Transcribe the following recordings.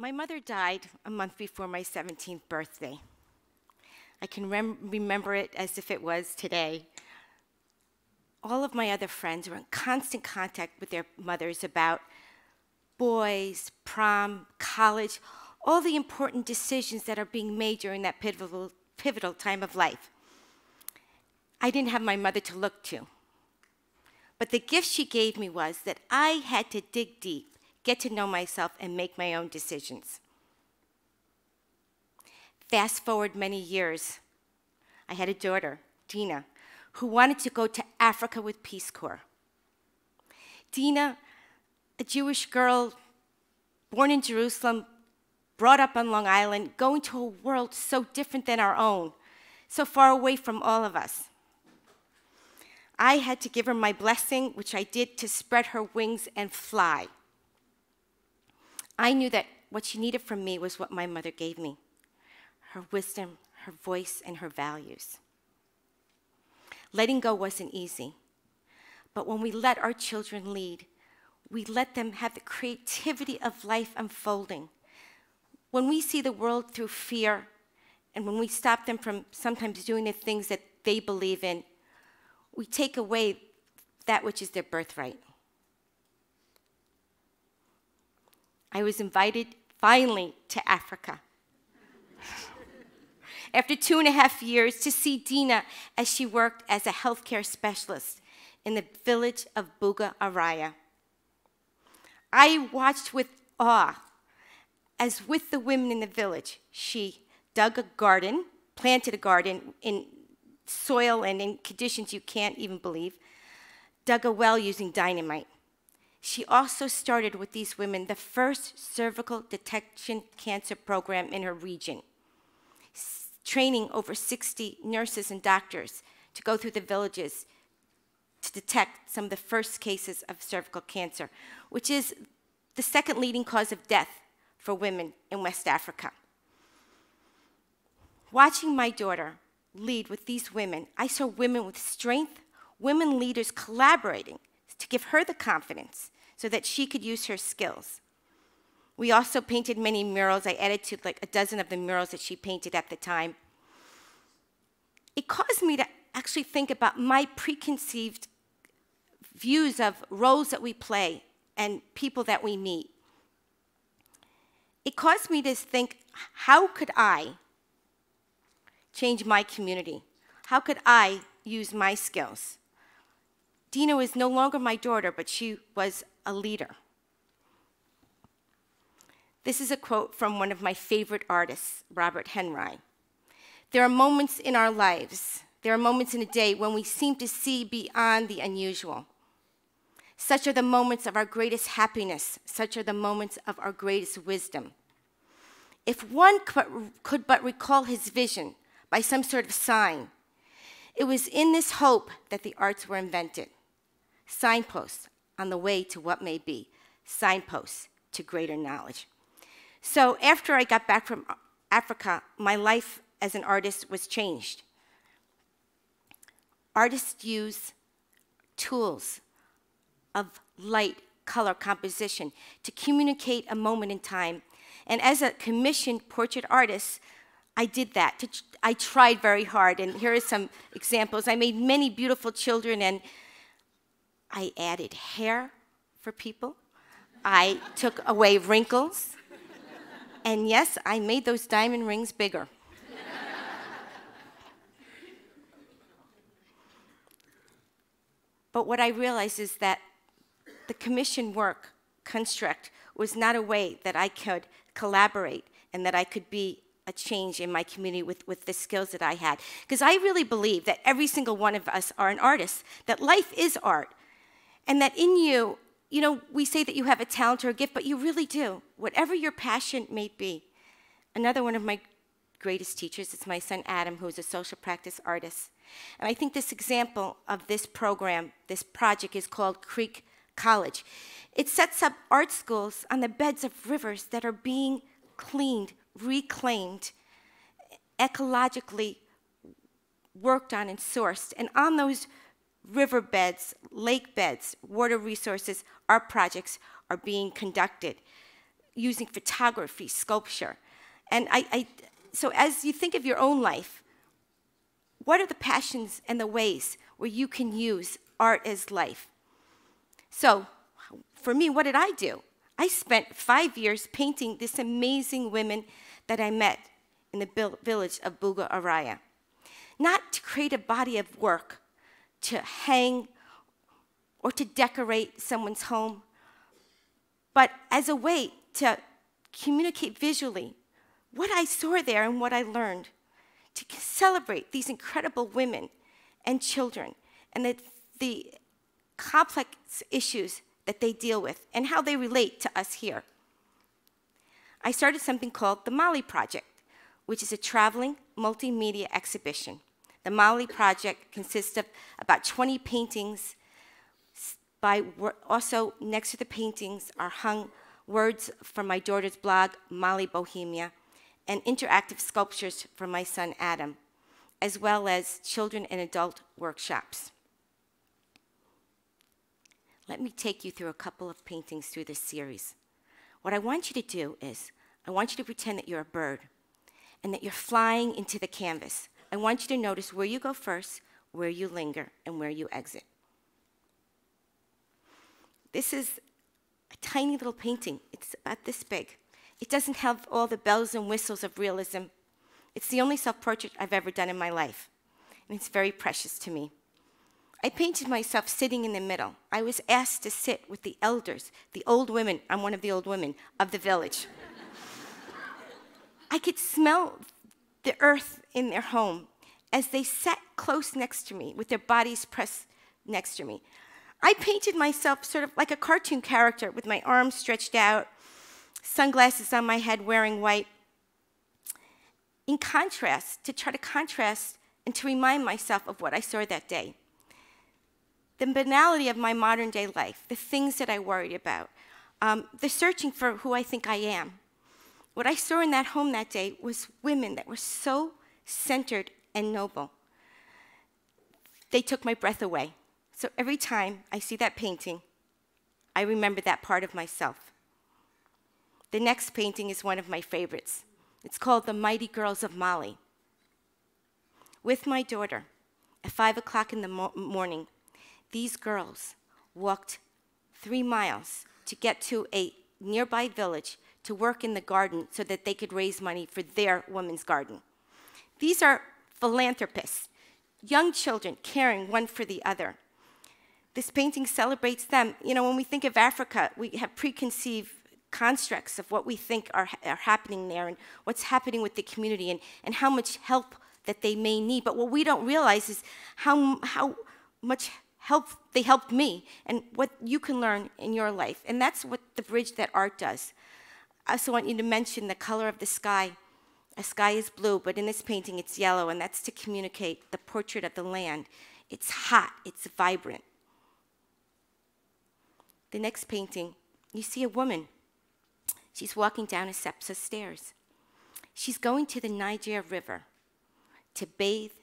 My mother died a month before my 17th birthday. I can remember it as if it was today. All of my other friends were in constant contact with their mothers about boys, prom, college, all the important decisions that are being made during that pivotal time of life. I didn't have my mother to look to. But the gift she gave me was that I had to dig deep, get to know myself, and make my own decisions. Fast forward many years, I had a daughter, Dina, who wanted to go to Africa with Peace Corps. Dina, a Jewish girl, born in Jerusalem, brought up on Long Island, going to a world so different than our own, so far away from all of us. I had to give her my blessing, which I did, to spread her wings and fly. I knew that what she needed from me was what my mother gave me: her wisdom, her voice, and her values. Letting go wasn't easy, but when we let our children lead, we let them have the creativity of life unfolding. When we see the world through fear, and when we stop them from sometimes doing the things that they believe in, we take away that which is their birthright. I was invited, finally, to Africa. After 2.5 years, to see Dina as she worked as a healthcare specialist in the village of Booga, Araya. I watched with awe as with the women in the village, she dug a garden, planted a garden in soil and in conditions you can't even believe, dug a well using dynamite. She also started with these women the first cervical detection cancer program in her region, training over 60 nurses and doctors to go through the villages to detect some of the first cases of cervical cancer, which is the second leading cause of death for women in West Africa. Watching my daughter lead with these women, I saw women with strength, women leaders collaborating to give her the confidence so that she could use her skills. We also painted many murals. I added to like a dozen of the murals that she painted at the time. It caused me to actually think about my preconceived views of roles that we play and people that we meet. It caused me to think, how could I change my community? How could I use my skills? Dina was no longer my daughter, but she was a leader. This is a quote from one of my favorite artists, Robert Henry. There are moments in our lives, there are moments in a day when we seem to see beyond the unusual. Such are the moments of our greatest happiness. Such are the moments of our greatest wisdom. If one could but recall his vision by some sort of sign, it was in this hope that the arts were invented. Signposts on the way to what may be, signposts to greater knowledge. So after I got back from Africa, my life as an artist was changed. Artists use tools of light, color, composition to communicate a moment in time. And as a commissioned portrait artist, I did that. I tried very hard, and here are some examples. I made many beautiful children, and I added hair for people. I took away wrinkles. And yes, I made those diamond rings bigger. But what I realized is that the commission work construct was not a way that I could collaborate and that I could be a change in my community with the skills that I had. Because I really believe that every single one of us are an artist, that life is art, and that in you, we say that you have a talent or a gift, but you really do. Whatever your passion may be. Another one of my greatest teachers is my son Adam, who is a social practice artist. And I think this example of this program, this project, is called Creek College. It sets up art schools on the beds of rivers that are being cleaned, reclaimed, ecologically worked on and sourced. And on those riverbeds, lake beds, water resources, art projects are being conducted. using photography, sculpture. And so as you think of your own life, what are the passions and the ways where you can use art as life? So for me, what did I do? I spent 5 years painting these amazing women that I met in the village of Booga, Araya. Not to create a body of work, to hang or to decorate someone's home, but as a way to communicate visually what I saw there and what I learned, to celebrate these incredible women and children and the complex issues that they deal with and how they relate to us here. I started something called the Mali Project, which is a traveling multimedia exhibition. The Mali Project consists of about 20 paintings. Also, next to the paintings are hung words from my daughter's blog, Mali Bohemia, and interactive sculptures from my son, Adam, as well as children and adult workshops. Let me take you through a couple of paintings through this series. What I want you to do is, I want you to pretend that you're a bird and that you're flying into the canvas. I want you to notice where you go first, where you linger, and where you exit. This is a tiny little painting. It's about this big. It doesn't have all the bells and whistles of realism. It's the only self-portrait I've ever done in my life, and it's very precious to me. I painted myself sitting in the middle. I was asked to sit with the elders, the old women. I'm one of the old women of the village. I could smell the earth in their home as they sat close next to me with their bodies pressed next to me. I painted myself sort of like a cartoon character with my arms stretched out, sunglasses on my head, wearing white. In contrast, to try to contrast and to remind myself of what I saw that day. The banality of my modern day life, the things that I worried about, the searching for who I think I am. What I saw in that home that day was women that were so centered and noble. They took my breath away. So every time I see that painting, I remember that part of myself. The next painting is one of my favorites. It's called The Mighty Girls of Mali. With my daughter, at 5 o'clock in the morning, these girls walked 3 miles to get to a nearby village to work in the garden so that they could raise money for their women's garden. These are philanthropists, young children caring one for the other. This painting celebrates them. You know, when we think of Africa, we have preconceived constructs of what we think are happening there and what's happening with the community and how much help that they may need. But what we don't realize is how much help they helped me and what you can learn in your life. And that's what the bridge that art does. I also want you to mention the color of the sky. The sky is blue, but in this painting it's yellow, and that's to communicate the portrait of the land. It's hot, it's vibrant. The next painting, you see a woman. She's walking down a steps of stairs. She's going to the Niger River to bathe,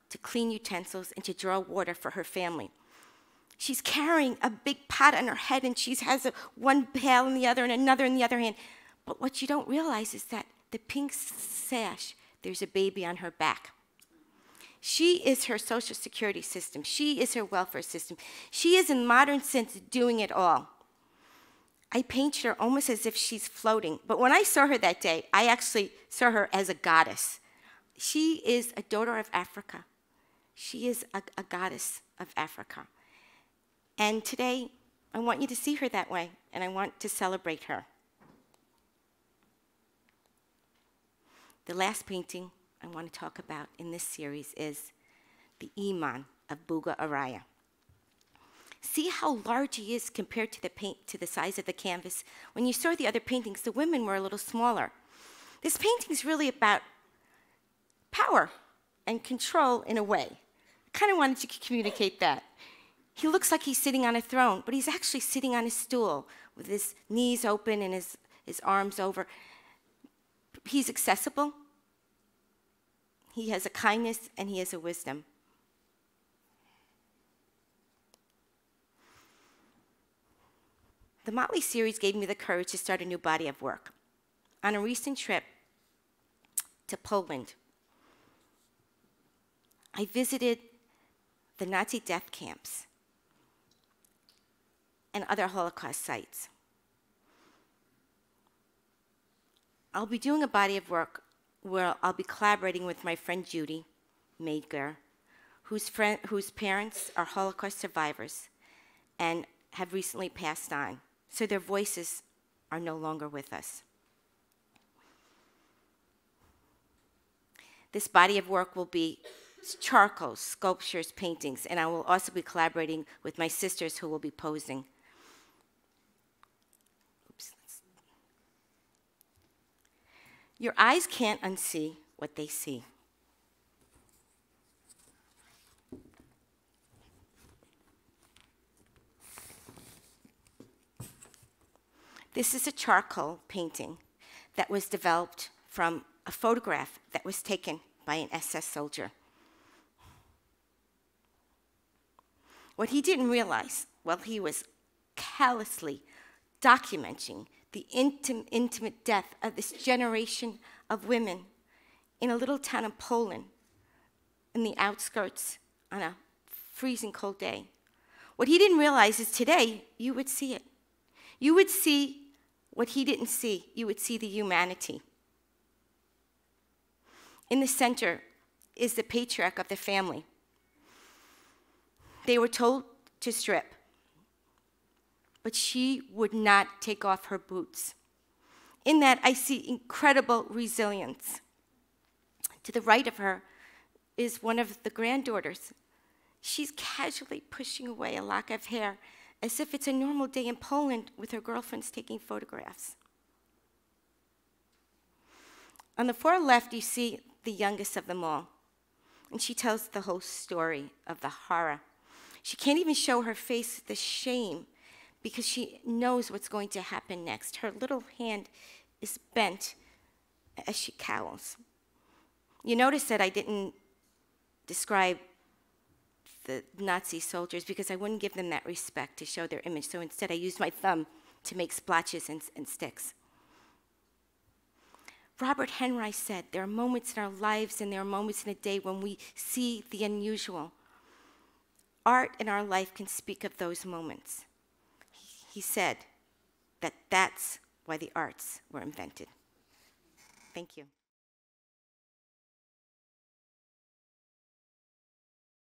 to clean utensils, and to draw water for her family. She's carrying a big pot on her head, and she has one pail in the other and another in the other hand. But what you don't realize is that the pink sash, there's a baby on her back. She is her social security system. She is her welfare system. She is, in modern sense, doing it all. I painted her almost as if she's floating. But when I saw her that day, I actually saw her as a goddess. She is a daughter of Africa. She is a goddess of Africa. And today, I want you to see her that way, and I want to celebrate her. The last painting I want to talk about in this series is the Imam of Booga, Araya. See how large he is compared to the size of the canvas. When you saw the other paintings, the women were a little smaller. This painting is really about power and control in a way. I kind of wanted to communicate that. He looks like he's sitting on a throne, but he's actually sitting on a stool with his knees open and his arms over. He's accessible. He has a kindness and he has a wisdom. The Motley series gave me the courage to start a new body of work. On a recent trip to Poland, I visited the Nazi death camps and other Holocaust sites. I'll be doing a body of work where I'll be collaborating with my friend Judy Maedger, whose parents are Holocaust survivors and have recently passed on, so their voices are no longer with us. This body of work will be charcoal, sculptures, paintings, and I will also be collaborating with my sisters who will be posing. Oops. Your eyes can't unsee what they see. This is a charcoal painting that was developed from a photograph that was taken by an SS soldier. What he didn't realize while he was callously documenting the intimate death of this generation of women in a little town of Poland in the outskirts on a freezing cold day. What he didn't realize is today you would see it. You would see what he didn't see. You would see the humanity. In the center is the patriarch of the family. They were told to strip, but she would not take off her boots. In that, I see incredible resilience. To the right of her is one of the granddaughters. She's casually pushing away a lock of hair as if it's a normal day in Poland with her girlfriends taking photographs. On the far left, you see the youngest of them all, and she tells the whole story of the horror. She can't even show her face the shame because she knows what's going to happen next. Her little hand is bent as she cowls. You notice that I didn't describe the Nazi soldiers because I wouldn't give them that respect to show their image. So instead, I used my thumb to make splotches and sticks. Robert Henry said, there are moments in our lives and there are moments in a day when we see the unusual. Art in our life can speak of those moments. He said that that's why the arts were invented. Thank you.